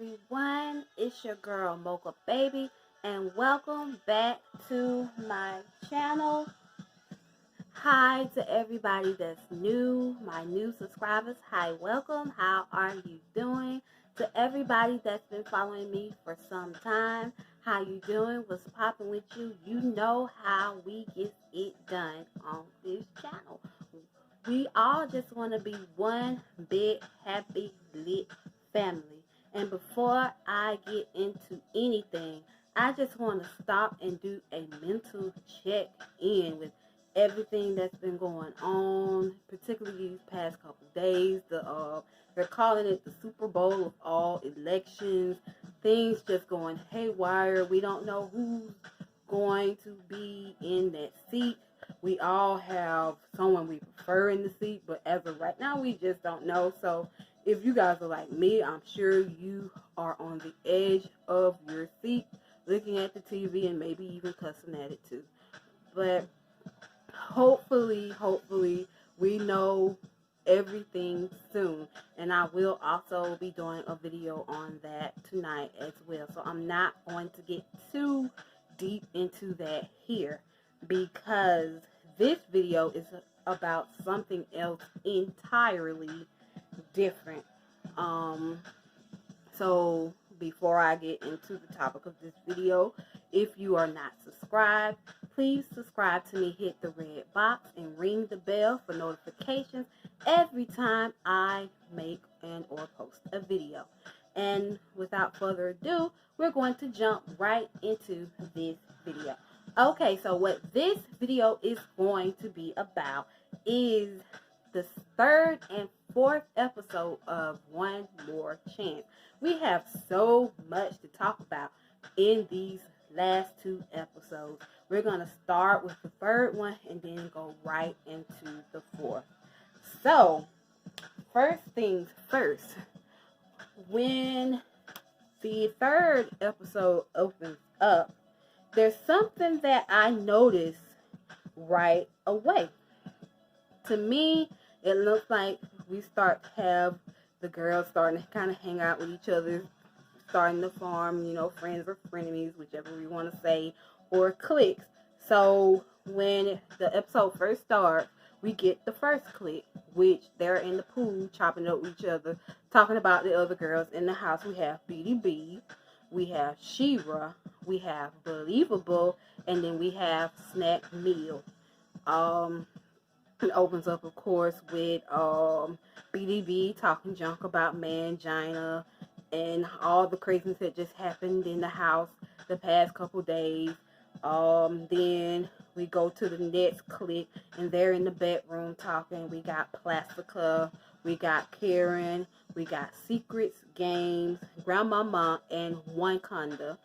everyone, it's your girl Mocha Baby, and welcome back to my channel. Hi to everybody that's new, my new subscribers. Hi, welcome. How are you doing? To everybody that's been following me for some time, how you doing? What's popping with you? You know how we get it done on this channel. We all just want to be one big, happy, lit family. And before I get into anything, I just want to stop and do a mental check-in with everything that's been going on, particularly these past couple days. They're calling it the Super Bowl of all elections. Things just going haywire. We don't know who's going to be in that seat. We all have someone we prefer in the seat, but as of right now, we just don't know. So if you guys are like me, I'm sure you are on the edge of your seat, looking at the TV and maybe even cussing at it too. But hopefully, we know everything soon. And I will also be doing a video on that tonight as well. So I'm not going to get too deep into that here, because this video is about something else entirely different. So before I get into the topic of this video, if you are not subscribed, please subscribe to me, hit the red box, and ring the bell for notifications every time I make or post a video. And without further ado, we're going to jump right into this video. Okay, so what this video is going to be about is the third and fourth episode of One More Chance. We have so much to talk about in these last two episodes. We're going to start with the third one and then go right into the fourth. So, first things first, when the third episode opens up, there's something that I noticed right away. To me, it looks like we start to have the girls starting to kind of hang out with each other, starting to form, friends or frenemies, whichever we want to say, or cliques. So when the episode first starts, we get the first clique, which they're in the pool chopping up with each other, talking about the other girls in the house. We have BDB, we have Shira, we have Believable, and then we have Snack Meal. It opens up, of course, with BDB talking junk about Mangina and all the craziness that just happened in the house the past couple days. Then we go to the next clique, and they're in the bedroom talking. We got Plastica, we got Karen, we got Secrets, Games, Grandmama, and Wakanda.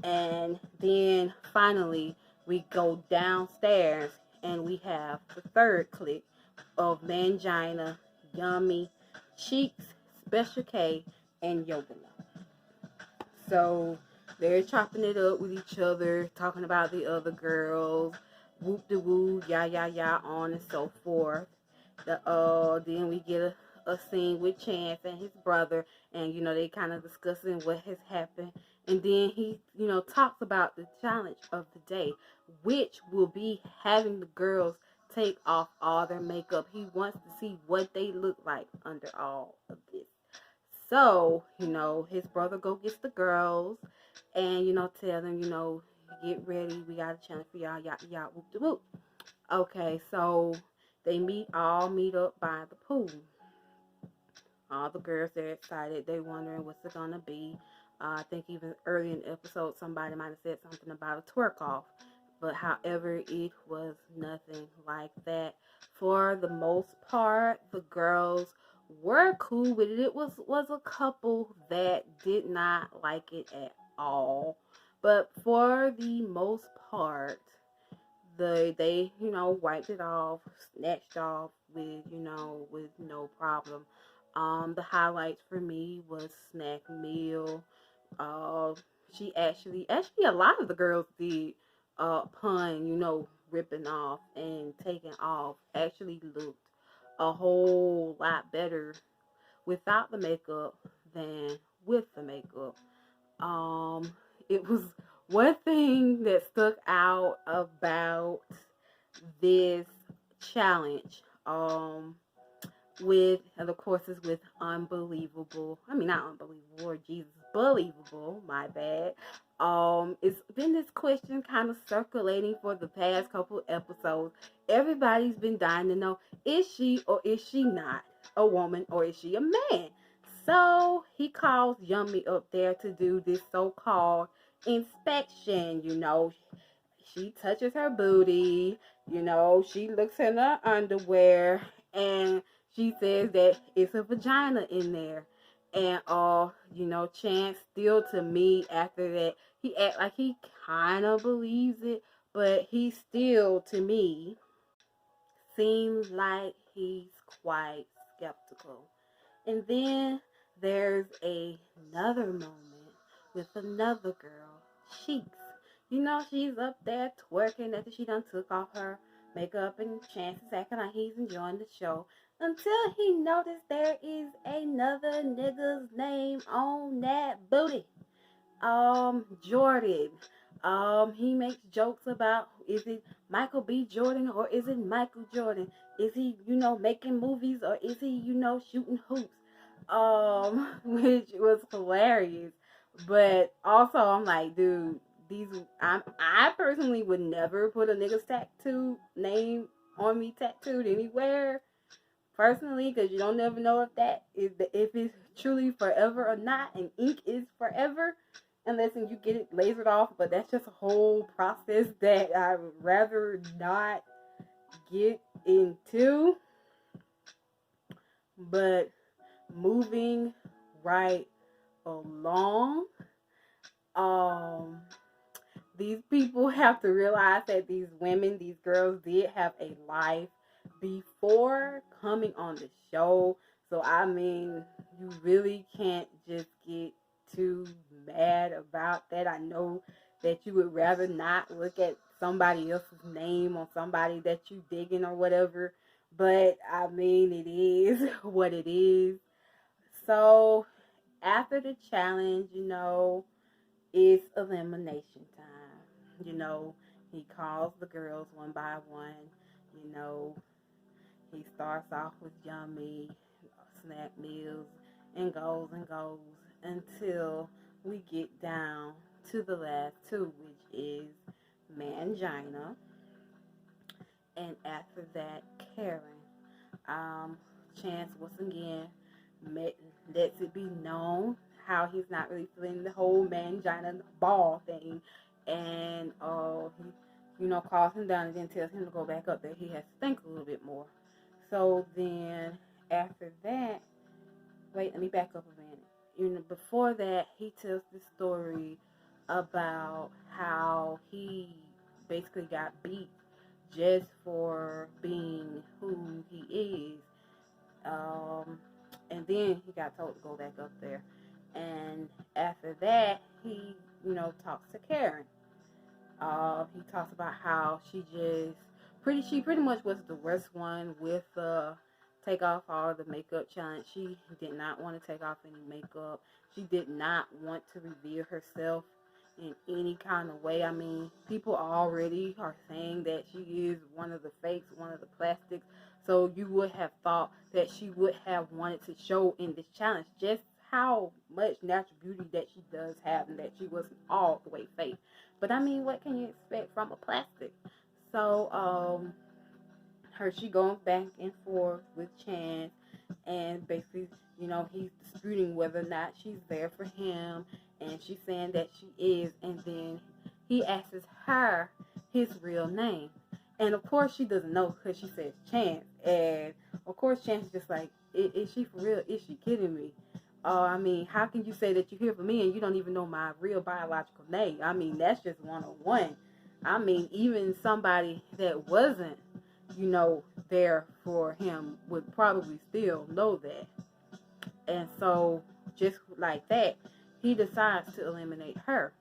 And then finally we go downstairs and we have the third clique of Mangina, Yummy, Cheeks, Special K, and Yodela. So they're chopping it up with each other, talking about the other girls, whoop de woo, ya, on and so forth. Then we get a scene with Chance and his brother, and they kind of discussing what has happened. And then he, talks about the challenge of the day, which will be having the girls take off all their makeup. He wants to see what they look like under all of this. So, his brother go gets the girls and, tell them, get ready. We got a challenge for y'all, y'all, whoop de whoop. Okay, so they meet up by the pool. All the girls, they're excited. They're wondering what's it going to be. I think even early in the episode, somebody might have said something about a twerk off. But however, it was nothing like that. For the most part, the girls were cool with it. It was a couple that did not like it at all. But for the most part, they wiped it off, snatched off with no problem. The highlights for me was Snack Meal. She actually a lot of the girls did pun, ripping off and taking off, actually looked a whole lot better without the makeup than with the makeup. It was one thing that stuck out about this challenge. With, and of course, it's with unbelievable. I mean, not unbelievable, Lord Jesus, believable. My bad. It's been this question kind of circulating for the past couple episodes. Everybody's been dying to know: is she or is she not a woman, or is she a man? So he calls Yummy up there to do this so-called inspection. She touches her booty. She looks in her underwear, and she says that it's a vagina in there. And Chance still, to me, after that, he act like he kind of believes it, but he still, to me, seems like he's quite skeptical. And then there's another moment with another girl, Cheeks. She's up there twerking after she done took off her makeup, and Chance is acting like he's enjoying the show until he noticed there is another nigga's name on that booty. Jordan. He makes jokes about, is it Michael B. Jordan or is it Michael Jordan? Is he, making movies, or is he, shooting hoops? Which was hilarious. But also, I'm like, dude, I personally would never put a nigga's tattoo name on me tattooed anywhere. Personally, because you don't never know if it's truly forever or not, and ink is forever unless you get it lasered off. But that's just a whole process that I would rather not get into. But moving right along, these people have to realize that these women, these girls, did have a life before coming on the show. So I mean, you really can't just get too mad about that. I know that you would rather not look at somebody else's name on somebody that you digging or whatever, but I mean, it is what it is. So after the challenge, it's elimination time. He calls the girls one by one. you know he starts off with Yummy, Snap Meals, and goes until we get down to the last two, which is Mangina, and after that, Karen. Chance once again lets it be known how he's not really feeling the whole Mangina ball thing, and he, calls him down and then tells him to go back up there. He has to think a little bit more. So then after that, wait, let me back up a minute. Before that, he tells the story about how he basically got beat just for being who he is. And then he got told to go back up there. And after that, he, talks to Karen. He talks about how she pretty much was the worst one with take off all the makeup challenge. She did not want to take off any makeup. She did not want to reveal herself in any kind of way. I mean, people already are saying that she is one of the fakes, one of the plastics. So you would have thought that she would have wanted to show in this challenge just how much natural beauty that she does have, and that she wasn't all the way fake. But I mean, what can you expect from a plastic? So, she goes back and forth with Chance, and basically, he's disputing whether or not she's there for him, and she's saying that she is, and then he asks her his real name. And of course, she doesn't know because she says Chance, and of course, Chance is just like, is she for real? Is she kidding me? I mean, how can you say that you're here for me and you don't even know my real biological name? I mean, that's just 101. I mean, even somebody that wasn't, there for him would probably still know that. And so, just like that, he decides to eliminate her.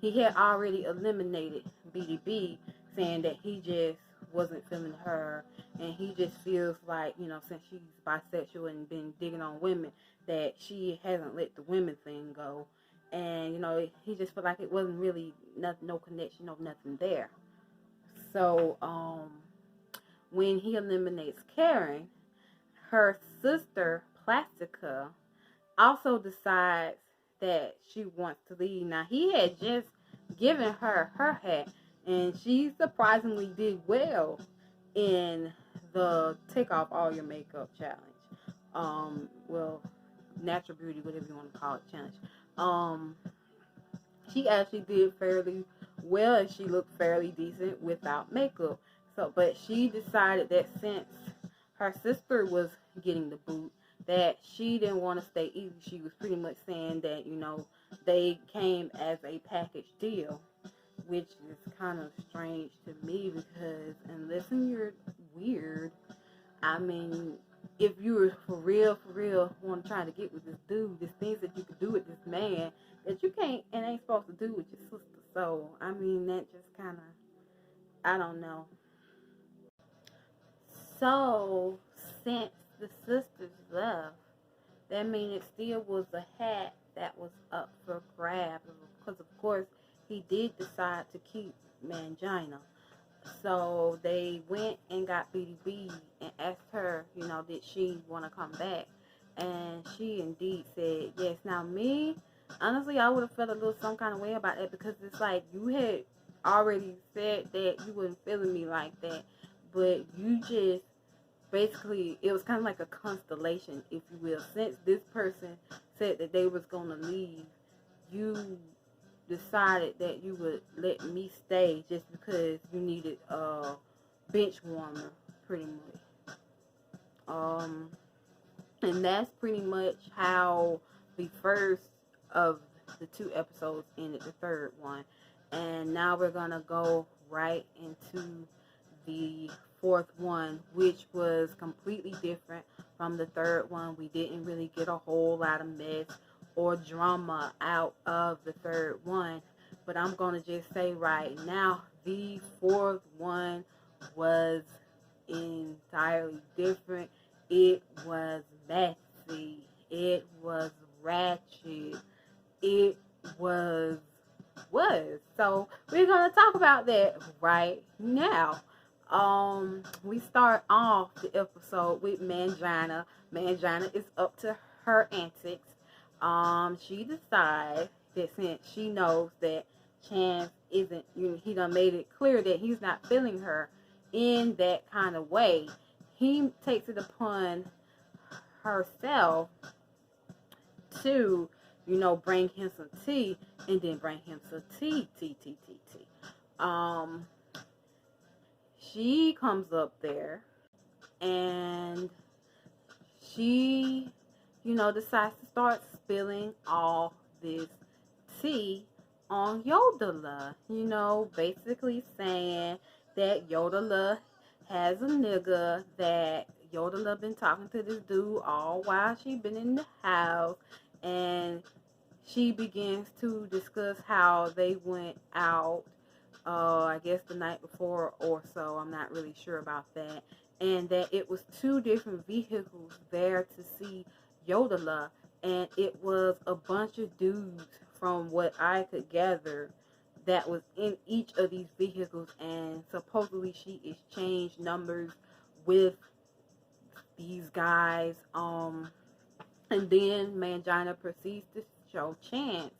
He had already eliminated BDB, saying that he just wasn't feeling her and he just feels like, since she's bisexual and been digging on women, that she hasn't let the women thing go. And, he just felt like it wasn't really no connection, no nothing there. So, when he eliminates Karen, her sister, Plastica, also decides that she wants to leave. Now, he had just given her her hat, and she surprisingly did well in the take off all your makeup challenge. Well, natural beauty, whatever you want to call it, challenge. She actually did fairly well, and she looked fairly decent without makeup. So, but she decided that since her sister was getting the boot, that she didn't want to stay either. She was pretty much saying that, they came as a package deal, which is kind of strange to me because unless you're weird, I mean, if you were for real, want to try to get with this dude, there's things that you could do with this man that you can't and ain't supposed to do with your sister. So, I mean, that just kind of, I don't know. So, since the sisters left, that means it still was a hat that was up for grabs. Because, of course, he did decide to keep Mangina. So they went and got BDB and asked her, did she want to come back? And she indeed said yes. Now me, honestly, I would have felt a little some kind of way about that because it's like you had already said that you wasn't feeling me like that, but you just basically, it was kind of like a constellation, if you will. Since this person said that they was going to leave, you decided that you would let me stay just because you needed a bench warmer, pretty much. And that's pretty much how the first of the 2 episodes ended, the third one. And now we're gonna go right into the 4th one, which was completely different from the 3rd one. We didn't really get a whole lot of mess or drama out of the 3rd one, but I'm gonna just say right now, the 4th one was entirely different. It was messy. It was ratchet. It was. So we're gonna talk about that right now. We start off the episode with Mangina. Mangina is up to her antics. She decides that since she knows that Chance isn't, he done made it clear that he's not feeling her in that kind of way. He takes it upon herself to, bring him some tea and then bring him some tea. She comes up there and she, decides to start spilling all this tea on Yodela, basically saying that Yodela has a nigga, that Yodela been talking to this dude all while she been in the house, and she begins to discuss how they went out, I guess the night before or so, I'm not really sure about that, and that it was 2 different vehicles there to see Yodela, and it was a bunch of dudes from what I could gather that was in each of these vehicles, and supposedly she exchanged numbers with these guys, and then Mangina proceeds to show Chance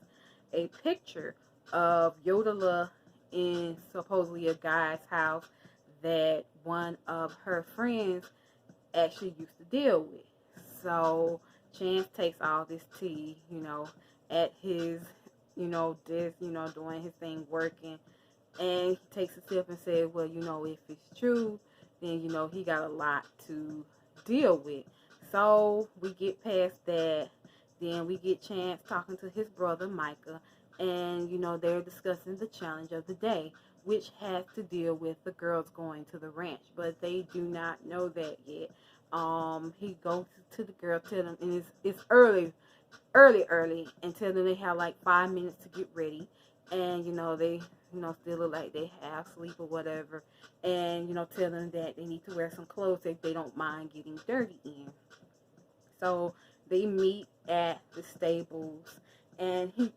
a picture of Yodela in supposedly a guy's house that one of her friends actually used to deal with. So Chance takes all this tea, at his, desk, doing his thing, working, and he takes a sip and says, well, if it's true, then, he got a lot to deal with. So we get past that. Then we get Chance talking to his brother, Micah, and, they're discussing the challenge of the day, which has to deal with the girls going to the ranch, but they do not know that yet. He goes to the girl, tell them, and it's early, and tell them they have like 5 minutes to get ready, and, they still look like they half asleep or whatever, and tell them that they need to wear some clothes if they don't mind getting dirty in. So they meet at the stables, and he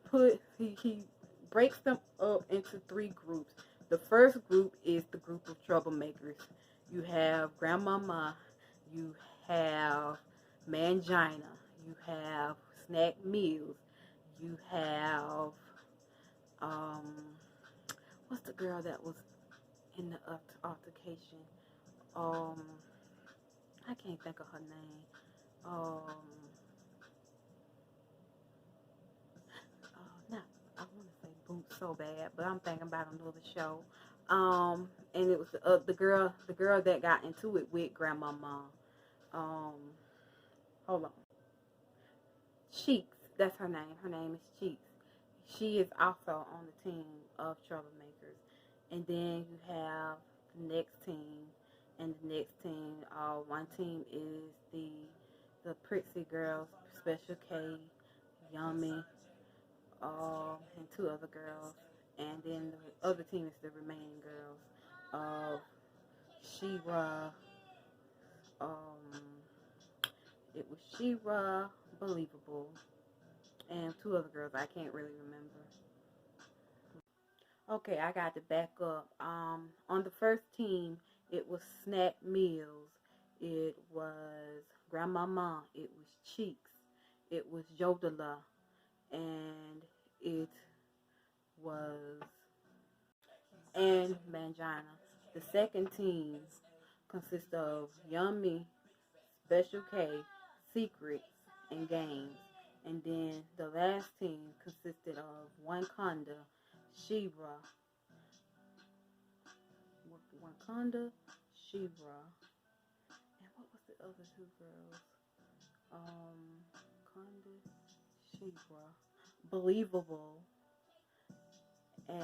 breaks them up into three groups. The first group is the group of troublemakers. You have Grandmama, you have Mangina, you have Snack Meals, you have um, what's the girl that was in the altercation? Um, I can't think of her name. Um, Not, I want to say Boots so bad, but I'm thinking about another show. And it was the girl that got into it with Grandmama. Um, Hold on, Cheeks. That's her name. Her name is Cheeks. She is also on the team of troublemakers. And then you have the next team, and the next team. One team is the Pritzy girls, Special K, Yummy, and two other girls, and then the other team is the remaining girls of She-Ra. Um, it was She-Ra, Believable, and two other girls I can't really remember. Okay, I got to back up. On the first team, it was Snack Meals, it was Grandmama, it was Cheeks, it was Yodela, and it was and Mangina. The second team consists of Yummy, Special K, Secrets, and Games. And then the last team consisted of Wakanda, She-Ra, She-Ra, and what was the other two girls? Wakanda, She-Ra, Believable, and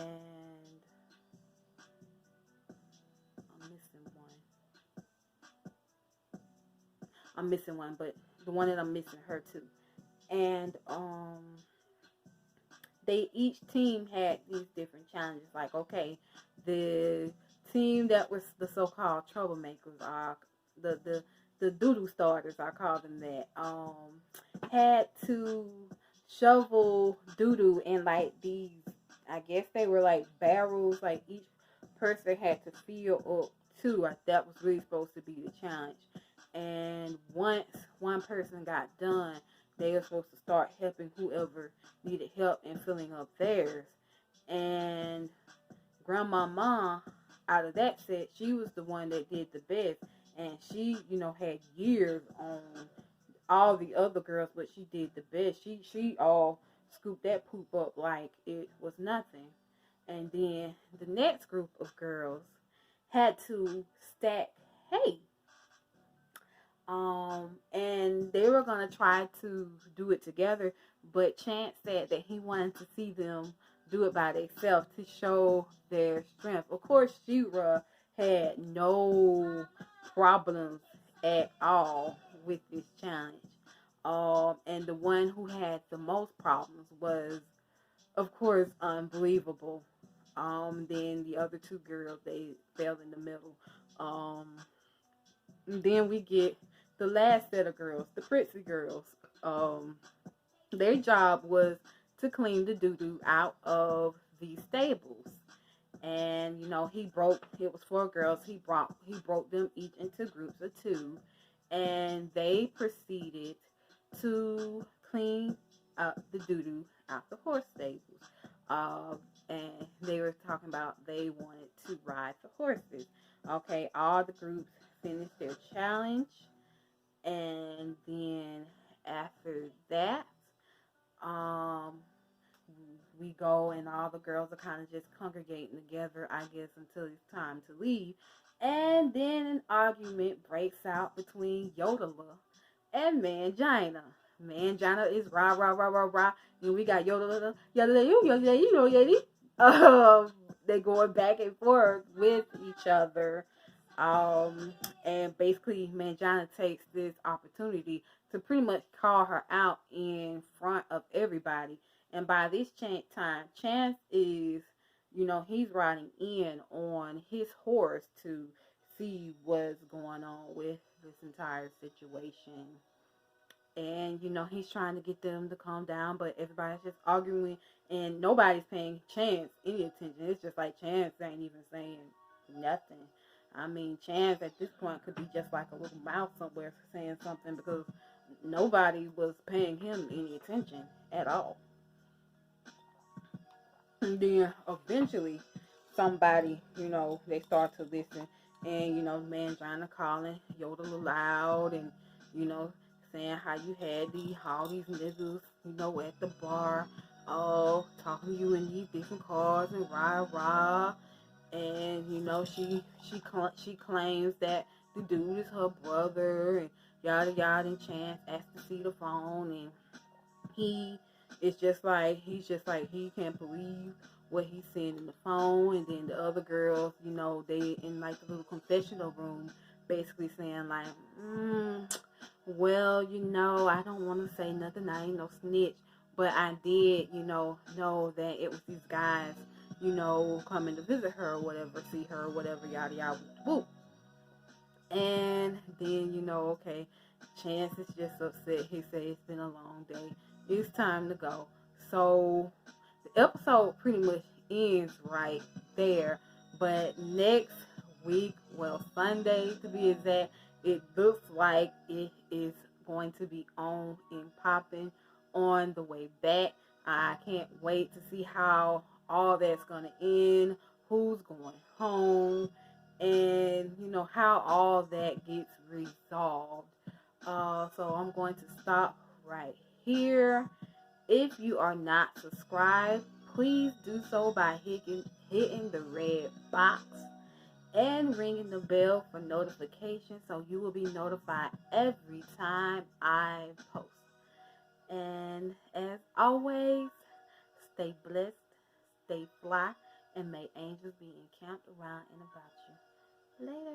I'm missing one, but the one that I'm missing, her too. And they each team had these different challenges. Like, okay, the team that was the so-called troublemakers, are the doodoo starters, I call them that, had to shovel doodoo in like these, I guess they were like barrels, like each person had to fill up two. That was really supposed to be the challenge. And once one person got done, they were supposed to start helping whoever needed help in filling up theirs. And Grandmama, out of that set, she was the one that did the best. And she, had years on all the other girls, but she did the best. She all scooped that poop up like it was nothing. And then the next group of girls had to stack hay. And they were gonna try to do it together, but Chance said that he wanted to see them do it by themselves to show their strength. Of course, She-Ra had no problems at all with this challenge. And the one who had the most problems was, of course, Unbelievable. Then the other two girls, they fell in the middle. Then we get the last set of girls, the Pritzy girls. Their job was to clean the doo-doo out of the stables. And it was four girls. He broke them each into groups of two, and they proceeded to clean up the doo-doo out the horse stables. And they were talking about they wanted to ride the horses. Okay, all the groups finished their challenge, and then after that, we go and all the girls are kind of just congregating together, I guess, until it's time to leave. And then an argument breaks out between Yodela and Mangina. Mangina is rah rah rah rah rah, and we got Yodela, Yodela. They going back and forth with each other. And basically Mangina takes this opportunity to pretty much call her out in front of everybody. And by this time, Chance is he's riding in on his horse to see what's going on with this entire situation. And he's trying to get them to calm down, but everybody's just arguing, and nobody's paying Chance any attention. It's just like Chance ain't even saying nothing. I mean, Chance at this point could be just like a little mouse somewhere saying something, because nobody was paying him any attention at all. And then eventually somebody, they start to listen, and man trying to calling Yodela loud, and you know saying how you had all these niggas, at the bar, talking to you in these different cars and rah rah. And she claims that the dude is her brother, and yada yada. And Chance asked to see the phone, and he he's just like he can't believe what he's seeing in the phone. And then the other girls, they in like the little confessional room, basically saying like, well, I don't want to say nothing. I ain't no snitch, but I did, know that it was these guys, coming to visit her or whatever, see her or whatever, yada yada, whoop. And then, okay, Chance is just upset. He said it's been a long day. It's time to go. So the episode pretty much ends right there. But next week, well, Sunday to be exact, it looks like it is going to be on and popping on the way back. I can't wait to see how all that's going to end, who's going home, and how all that gets resolved. So I'm going to stop right here. If you are not subscribed, please do so by hitting the red box and ringing the bell for notifications, so you will be notified every time I post. And as always, stay blessed, stay fly, and may angels be encamped around and about you. Later.